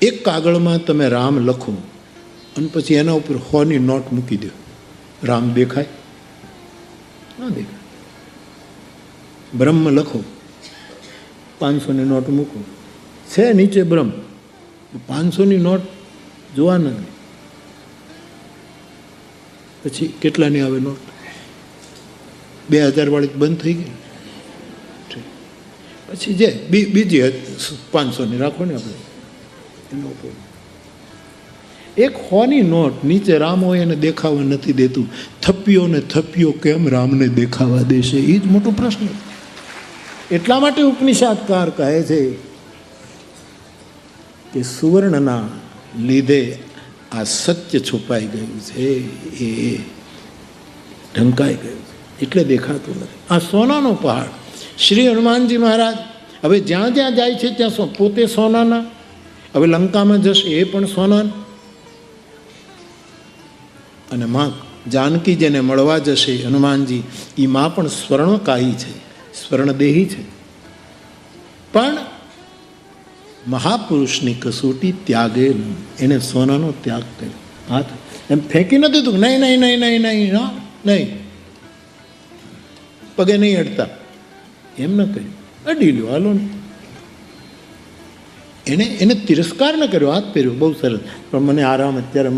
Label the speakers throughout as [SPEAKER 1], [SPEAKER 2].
[SPEAKER 1] એક કાગળમાં તમે રામ લખો અને પછી એના ઉપર 100ની નોટ મૂકી દો, રામ દેખાય? ન દેખાય. બ્રહ્મ લખો, 500ની નોટ મૂકો, છે નીચે બ્રહ્મ, 500ની નોટ જોવા નથી. પછી કેટલાની આવે નોટ? 2000 વાળી બંધ થઈ ગઈ. પછી જે બીજી 500ની રાખો ને આપણે એનો ઉપર. એક 100ની નોટ નીચે રામ હોય એને દેખાવા નથી દેતું. થપ્પીઓ ને થપ્પીઓ કેમ રામને દેખાવા દેશે? એ જ મોટો પ્રશ્ન. એટલા માટે ઉપનિષદકાર કહે છે કે સુવર્ણના લીધે આ સત્ય છુપાઈ ગયું છે, એ ઢંકાઈ ગયું છે, એટલે દેખાતું નથી. આ સોનાનો પહાડ શ્રી હનુમાનજી મહારાજ હવે જ્યાં જ્યાં જાય છે ત્યાં પોતે સોનાના, હવે લંકામાં જશે એ પણ સોનાના, અને માં જાનકી જેને મળવા જશે હનુમાનજી, એ માં પણ સ્વર્ણકાયી છે, સ્વર્ણદેહી છે. પણ મહાપુરુષની કસોટી ત્યાગે નહીં, એને સોનાનો ત્યાગ કર્યો. હાથ એમ ફેંકી નથી દીધું, નહીં નહીં નહીં નહીં નહીં નહીં, પગે નહીં અડતા, એમ ન કર્યું, અડી લ્યો હાલો ને. એને તિરસ્કાર ન કર્યો, હાથ પહેર્યો, બહુ સરસ, પણ મને આરામ, અત્યારે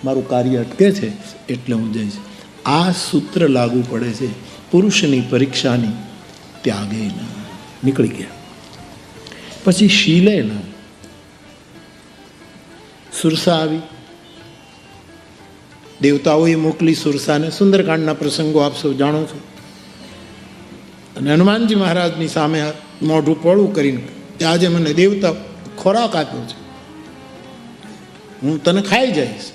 [SPEAKER 1] મારું કાર્ય અટકે છે એટલે હું જઈશ. આ સૂત્ર લાગુ પડે છે પુરુષની પરીક્ષાની. ત્યાગે ના, નીકળી ગયા. પછી શીલે ના, સુરસા આવી, દેવતાઓએ મોકલી સુરસાને. સુંદરકાંડના પ્રસંગો આપ સૌ જાણો છો. અને હનુમાનજી મહારાજની સામે મોઢું પોળું કરીને આજે મને દેવતા ખોરાક આપ્યો છે, હું તને ખાઈ જઈશ.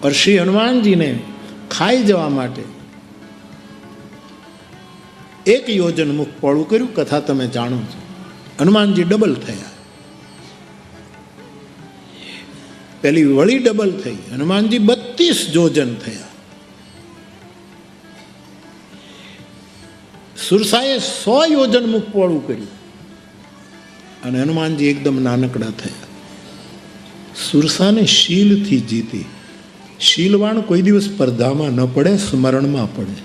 [SPEAKER 1] પર શ્રી હનુમાનજીને ખાઈ જવા માટે 1 યોજન મુખ પોળું કર્યું. કથા તમે જાણો છો. હનુમાનજી ડબલ થયા, પેલી વળી ડબલ થઈ. હનુમાનજી 32 યોજન થયા. સુરસાએ 100 યોજન મુખ પોળું કર્યું અને હનુમાનજી એકદમ નાનકડા થયા. સુરસાને શીલથી જીતી. શીલવાન કોઈ દિવસ સ્પર્ધામાં ન પડે, સ્મરણમાં પડે.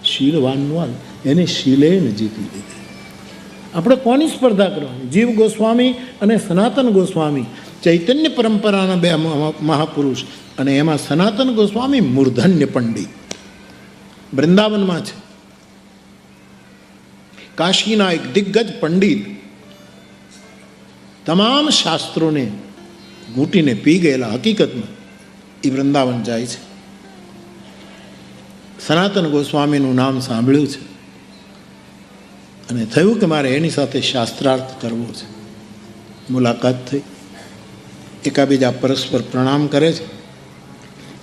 [SPEAKER 1] શીલવાનનું એને શીલે જીતી લીધી. આપણે કોની સ્પર્ધા કરવાની? જીવ ગોસ્વામી અને સનાતન ગોસ્વામી ચૈતન્ય પરંપરાના 2 મહાપુરુષ, અને એમાં સનાતન ગોસ્વામી મૂર્ધન્ય પંડિત વૃંદાવનમાં છે. કાશીના એક દિગ્ગજ પંડિત, તમામ શાસ્ત્રોને ઘૂંટીને પી ગયેલા. હકીકતમાં એ વૃંદાવન જાય છે. સનાતન ગોસ્વામીનું નામ સાંભળ્યું છે અને થયું કે મારે એની સાથે શાસ્ત્રાર્થ કરવો છે. મુલાકાત થઈ, એકાબીજા પરસ્પર પ્રણામ કરે છે.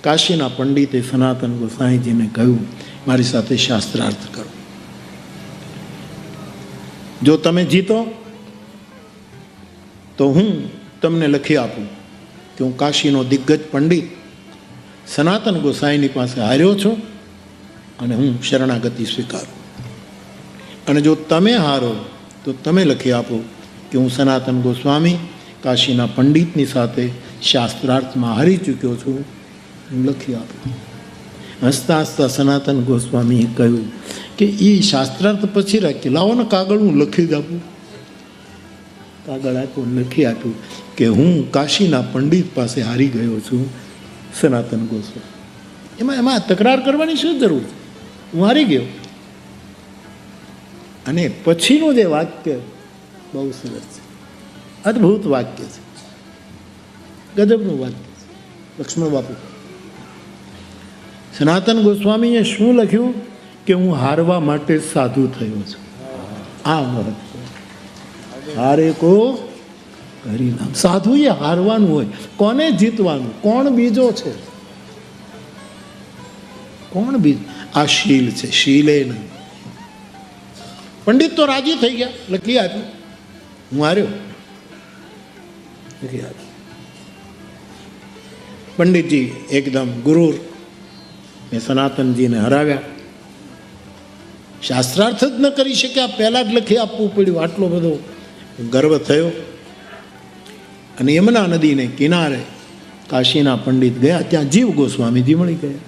[SPEAKER 1] કાશીના પંડિતે સનાતન ગોસાઈજીને કહ્યું, મારી સાથે શાસ્ત્રાર્થ કરો. જો તમે જીતો તો હું તમને લખી આપું કે હું કાશીનો દિગ્ગજ પંડિત સનાતન ગોસાઈની પાસે હાર્યો છું અને હું શરણાગતિ સ્વીકારું. અને જો તમે હારો તો તમે લખી આપો કે હું સનાતન ગોસ્વામી કાશીના પંડિતની સાથે શાસ્ત્રાર્થમાં હારી ચૂક્યો છું, હું લખી આપું. હસતા હસતા સનાતન ગોસ્વામીએ કહ્યું કે એ શાસ્ત્રાર્થ પછી રાખી, લાવો ને કાગળ, હું લખી જ આપું. કાગળ આપ્યું, લખી આપ્યું કે હું કાશીના પંડિત પાસે હારી ગયો છું, સનાતન ગોસ્વામી. એમાં તકરાર કરવાની શું જરૂર છે? હું હારી ગયો. અને પછીનું જે વાક્ય બહુ સરસ છે, અદ્ભુત વાક્ય છે, ગજબનું વાક્ય છે. લક્ષ્મણ બાપુ, સનાતન ગોસ્વામીએ શું લખ્યું કે હું હારવા માટે સાધુ થયો છું. આ મહત્વ. હારે કો હરિનામ. સાધુએ હારવાનું હોય. કોને જીતવાનું? કોણ બીજો છે? કોણ બીજો? આ શીલ છે, શીલે નહીં. પંડિત તો રાજી થઈ ગયા, લખી આપ્યું, હું હાર્યો, લખી આપ્યું. પંડિતજી એકદમ ગુરૂર, મેં સનાતનજીને હરાવ્યા. શાસ્ત્રાર્થ જ ન કરી શક્યા, પહેલાં જ લખી આપવું પડ્યું. આટલો બધો ગર્વ થયો અને યમુના નદીને કિનારે કાશીના પંડિત ગયા. ત્યાં જીવ ગોસ્વામીજી મળી ગયા.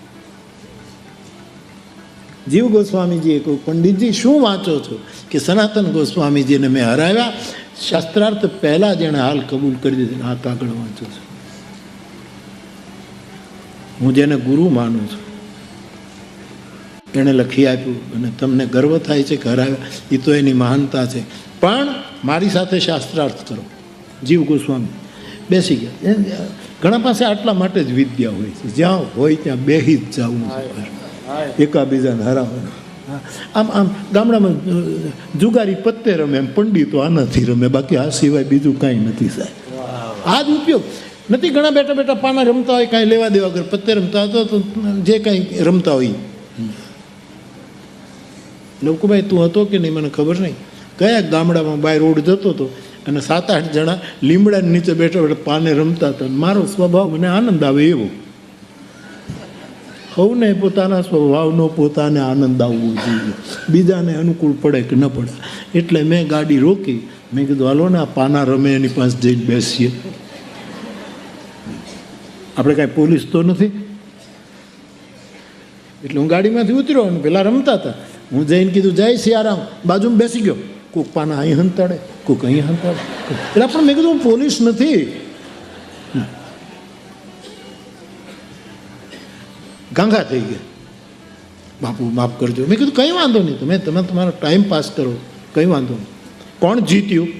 [SPEAKER 1] જીવ ગોસ્વામીજીએ કહ્યું, પંડિતજી શું વાંચો છો? કે સનાતન ગોસ્વામીજીને મેં હરાવ્યા, શાસ્ત્રાર્થ પહેલાં જેણે હાલ કબૂલ કરી દીધી, આ કાગળ વાંચો છું. હું જેને ગુરુ માનું છું એણે લખી આપ્યું અને તમને ગર્વ થાય છે કે હરાવ્યા, એ તો એની મહાનતા છે, પણ મારી સાથે શાસ્ત્રાર્થ કરો. જીવ ગોસ્વામી બેસી ગયા. ઘણા પાસે આટલા માટે જ વિદ્યા હોય છે, જ્યાં હોય ત્યાં બેહી જ જવું છે, એકાબીજાને હરાવવાનું. આમ આમ ગામડામાં જુગારી પત્તે રમે, એમ પંડિતો આનાથી રમે, બાકી આ સિવાય બીજું કાંઈ નથી સાહેબ. આ જ ઉપયોગ નથી. ઘણા બેઠા બેઠા પાના રમતા હોય, કાંઈ લેવા દેવા વગર પત્તે રમતા હતો, તો જે કાંઈ રમતા હોય. લોકુભાઈ તું હતો કે નહીં મને ખબર નહીં, કયા ગામડામાં બાય રોડ જતો હતો અને 7-8 જણા લીમડાની નીચે બેઠા બેઠા પાને રમતા હતા. મારો સ્વભાવ મને આનંદ આવે એવો. સૌને પોતાના સ્વભાવનો પોતાને આનંદ આવવો જોઈએ, બીજાને અનુકૂળ પડે કે ન પડે. એટલે મેં ગાડી રોકી, મેં કીધું હાલો ને આ પાના રમે એની પાસે જઈને બેસીએ. આપણે કાંઈ પોલીસ તો નથી. એટલે હું ગાડીમાંથી ઉતર્યો અને પેલા રમતા હતા. હું જઈને કીધું જય સિયારામ, બાજુમાં બેસી ગયો. કોઈક પાના અહીં હંતાડે, કોઈક અહીં હંતાડે. એટલે પણ મેં કીધું હું પોલીસ નથી. ગાંગા થઈ ગયા. બાપુ માફ કરજો. મેં કીધું કંઈ વાંધો નહીં, તમે તમારો ટાઈમ પાસ કરો, કંઈ વાંધો નહીં. કોણ જીત્યું?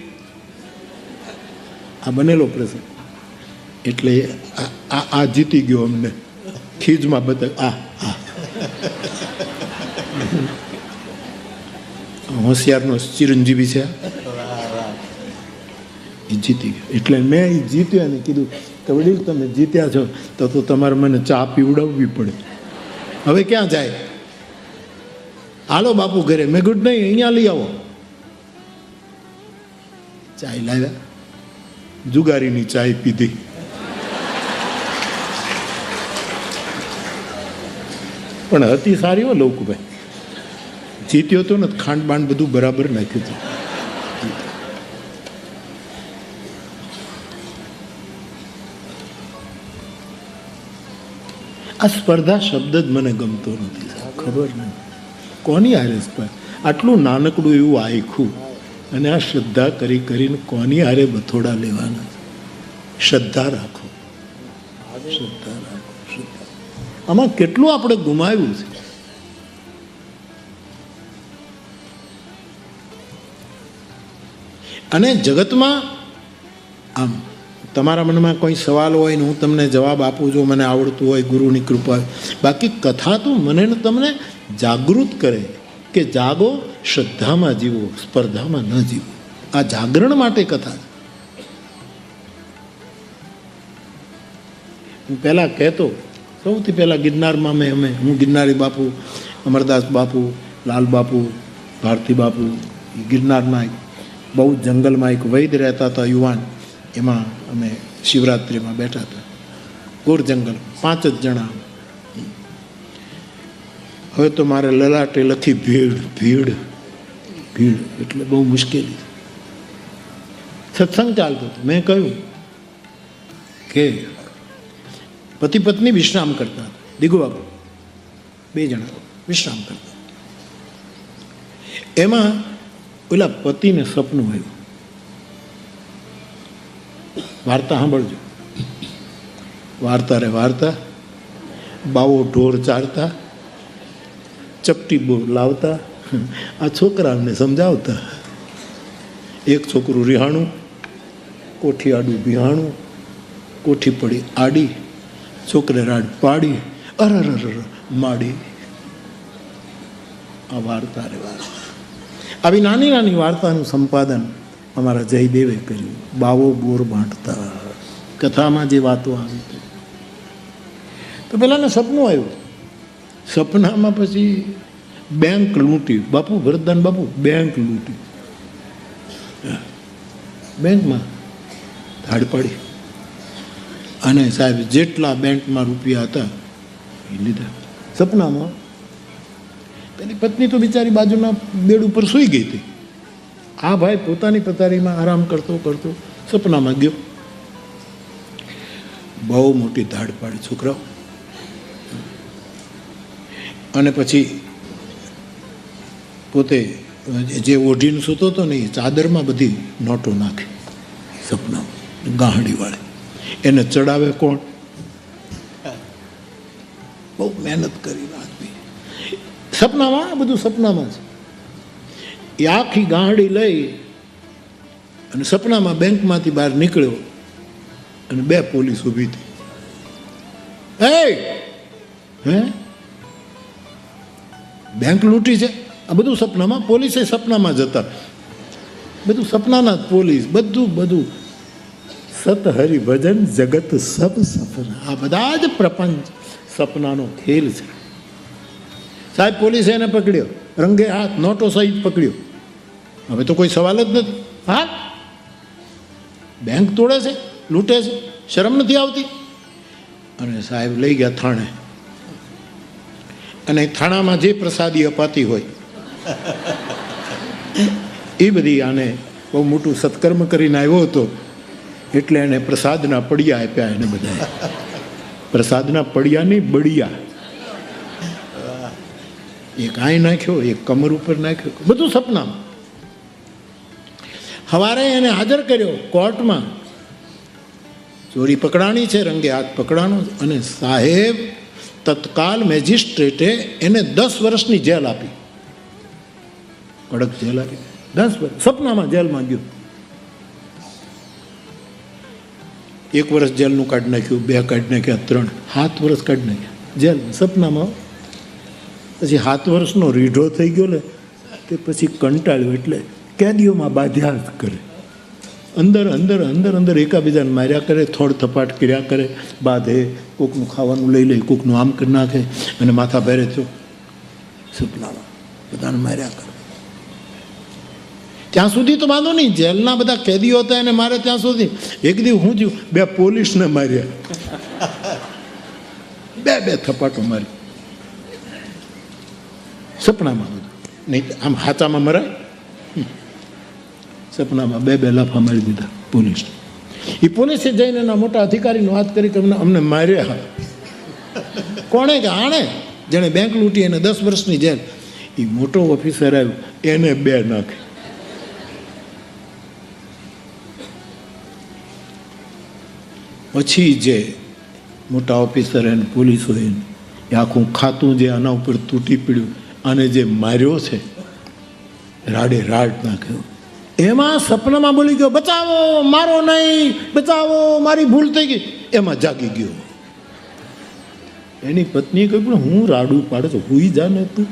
[SPEAKER 1] આ બનેલો પ્રસંગ. એટલે આ જીતી ગયો. અમને ખીજમાં બતાવ્યું. હોશિયારનો ચિરંજીવી છે, એ જીતી ગયો. એટલે મેં એ જીત્યો અને કીધું કે વડીલ તમે જીત્યા છો તો તમારે મને ચા પીવડાવવી પડે. હવે ક્યાં જાય? હાલો બાપુ ઘરે. મેં ગુડ નહીં, અહીંયા લઈ આવો. ચાય લાવ્યા, જુગારીની ચાય પીધી. પણ હતી સારી હો લોકભાઈ. જીત્યો તો ને ખાંડ બાંડ બધું બરાબર નાખ્યું હતું. આ સ્પર્ધા શબ્દ જ મને ગમતો નથી. ખબર નહીં કોની હારે સ્પર્ધા. આટલું નાનકડું એવું આખું અને આ શ્રદ્ધા કરીને કોની હારે બથોડા લેવાના. શ્રદ્ધા રાખો, શ્રદ્ધા રાખો, શ્રદ્ધા. આમાં કેટલું આપણે ગુમાવ્યું છે. અને જગતમાં આમ તમારા મનમાં કોઈ સવાલ હોય ને હું તમને જવાબ આપું, જો મને આવડતું હોય ગુરુની કૃપા. બાકી કથા તો મને ને તમને જાગૃત કરે કે જાગો, શ્રદ્ધામાં જીવો, સ્પર્ધામાં ન જીવો. આ જાગરણ માટે કથા છે. હું પહેલાં કહેતો, સૌથી પહેલાં ગિરનારમાં હું ગિરનારી બાપુ, અમરદાસ બાપુ, લાલ બાપુ, ભારતી બાપુ, ગિરનારમાં બહુ જંગલમાં એક વૈદ્ય રહેતા હતા યુવાન, એમાં અમે શિવરાત્રિમાં બેઠા હતા. ઘોર જંગલ, 5 જ જણા. હવે તો મારે લલાટે લખી ભીડ ભીડ ભીડ, એટલે બહુ મુશ્કેલી. સત્સંગ ચાલતો હતો. મેં કહ્યું કે પતિ પત્ની વિશ્રામ કરતા હતા. દિગુ બાપુ 2 જણા વિશ્રામ કરતા. એમાં પેલા પતિને સપનું આવ્યું. વાર્તા સાંભળજો. વાર્તા રે વાર્તા. બાવો ઢોર ચારતા, ચપટી બોર લાવતા, આ છોકરાને સમજાવતા. એક છોકરું રિહાણું, કોઠી આડું બિહાણું, કોઠી પડી આડી, છોકરે રાડ પાડી, અરર માડી. આ વાર્તા રે વાર્તા. આવી નાની નાની વાર્તાનું સંપાદન અમારા જયદેવે કર્યું. બાવો બોર બાંટતા, કથામાં જે વાતો આવી. તો પેલાને સપનું આવ્યું. સપનામાં પછી બેંક લૂંટી. બાપુ ભરતદાન બાપુ બેંક લૂંટી. બેંકમાં ધાડ પાડી અને સાહેબ જેટલા બેંકમાં રૂપિયા હતા એ લીધા. સપનામાં પેલી પત્ની તો બિચારી બાજુના બેડ ઉપર સૂઈ ગઈ હતી. આ ભાઈ પોતાની પથારીમાં આરામ કરતો કરતો સપનામાં ગયો. બહુ મોટી ધાડ પાડી છોકરાઓ. અને પછી પોતે જે ઓઢીને સૂતો હતો ને એ ચાદરમાં બધી નોટો નાખે સપનામાં, ગાહડી વાળે. એને ચડાવે કોણ? બહુ મહેનત કરી આદમી. સપનામાં, આ બધું સપનામાં છે. એ આખી ગાહડી લઈ અને સપનામાં બેંકમાંથી બહાર નીકળ્યો અને 2 પોલીસ ઊભી હતી. હે બેંક લૂંટી છે? આ બધું સપનામાં. પોલીસે સપનામાં જતા, બધું સપનાના જ પોલીસ, બધું સત હરિ ભજન જગત સબ સપના. આ બધા જ પ્રપંચ સપનાનો ખેલ છે. સાહેબ પોલીસે એને પકડ્યો, રંગે હાથ, નોટો સહિત પકડ્યો. હવે તો કોઈ સવાલ જ નથી. હા, બેંક તોડે છે, લૂંટે છે, શરમ નથી આવતી? અને સાહેબ લઈ ગયા થાણે. અને થાણામાં જે પ્રસાદી અપાતી હોય એ બધી આને બહુ મોટું સત્કર્મ કરીને આવ્યો હતો એટલે એને પ્રસાદના પડિયા આપ્યા. એને બધા પ્રસાદના પડિયાની બળિયા, એક આઈ નાખ્યો, એક કમર ઉપર નાખ્યો, બધું સપનામાં. સવારે એને હાજર કર્યો કોર્ટમાં. ચોરી પકડાણી છે, રંગે હાથ પકડાણો. અને સાહેબ તત્કાલ મેજિસ્ટ્રેટે એને 10 વર્ષની જેલ આપી. કડક જેલ આપી. 10 વર્ષ સપનામાં જેલમાં ગયો. 1 વર્ષ જેલનું કાઢી નાખ્યું, 2 કાઢી નાખ્યા, 3, 7 વર્ષ કાઢી નાખ્યા જેલ સપનામાં. પછી 7 વર્ષનો રીઢો થઈ ગયો ને તે પછી કંટાળ્યો એટલે કેદીઓમાં બાધ્યા જ કરે. અંદર એકાબીજાને માર્યા કરે, થોડ થપાટ કર્યા કરે, બાંધે, કોકનું ખાવાનું લઈ લે, કોકનું આમ કરી નાખે અને માથા ભારે થયો. સપનામાં બધાને માર્યા કરે. ત્યાં સુધી તો વાંધો નહીં, જેલના બધા કેદીઓ હતા એને મારે ત્યાં સુધી. એક દિવસ હું થયું, 2 પોલીસને માર્યા, 2 થપાટો મારી સપનામાં. બધું નહીં આમ હાચામાં મરાય, સપનામાં 2 લાફા મારી દીધા પોલીસ. એ પોલીસે જઈને એના મોટા અધિકારીનો વાત કરી કે અમને માર્યા. કોણે? કે આણે, જેણે બેંક લૂંટી, એને 10 વર્ષની જેલ. એ મોટો ઓફિસર આવ્યો, એને 2 નાખે. પછી જે મોટા ઓફિસર એને પોલીસ હોય એ આખું ખાતું જે આના ઉપર તૂટી પડ્યું, આને જે માર્યો છે રાડે રાડ નાખ્યો. એમાં સપનામાં બોલી ગયો, બચાવો, મારો નહીં, બચાવો, મારી ભૂલ થઈ ગઈ. એમાં જાગી ગયો. એની પત્નીએ કહ્યું, પણ હું રાડું પાડે છે, હુઈ જા ને તું.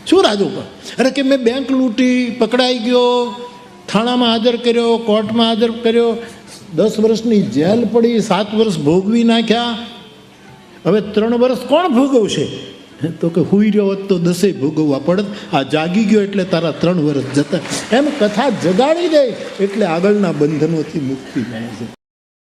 [SPEAKER 1] શું રાડું પાડ? અરે કે મેં બેંક લૂંટી, પકડાઈ ગયો, થાણામાં હાજર કર્યો, કોર્ટમાં હાજર કર્યો, 10 વર્ષની જેલ પડી, 7 વર્ષ ભોગવી નાખ્યા. હવે 3 વર્ષ કોણ ભોગવશે? તો કે હુઈ રહ્યો હોત તો 10 ભોગવવા પડત. આ જાગી ગયો એટલે તારા 3 વર્ષ જતા. એમ કથા જગાડી દે એટલે આગળના બંધનોથી મુક્તિ મળે છે.